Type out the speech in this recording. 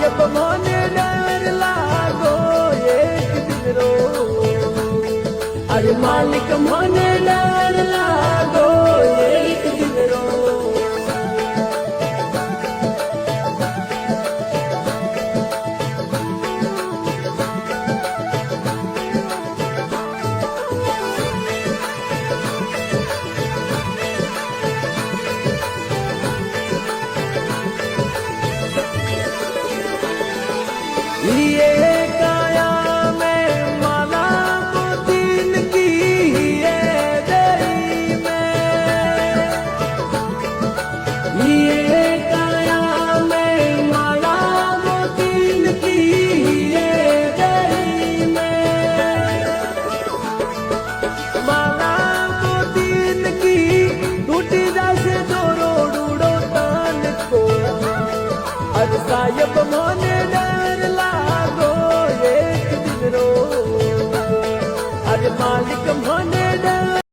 साहेब मोने डर लागो एक दिन रो अरे मालिक मोने डर लागो एक दिन रो ये काया में माला मोतीन की ये दरी में ये काया में माला मोतीन की ये दरी में माला मोतीन की टूटी जैसे डोरो डूडो तान को अरे साहेब मोने डर लागो एक दिन रो अरे मालिक मोने डर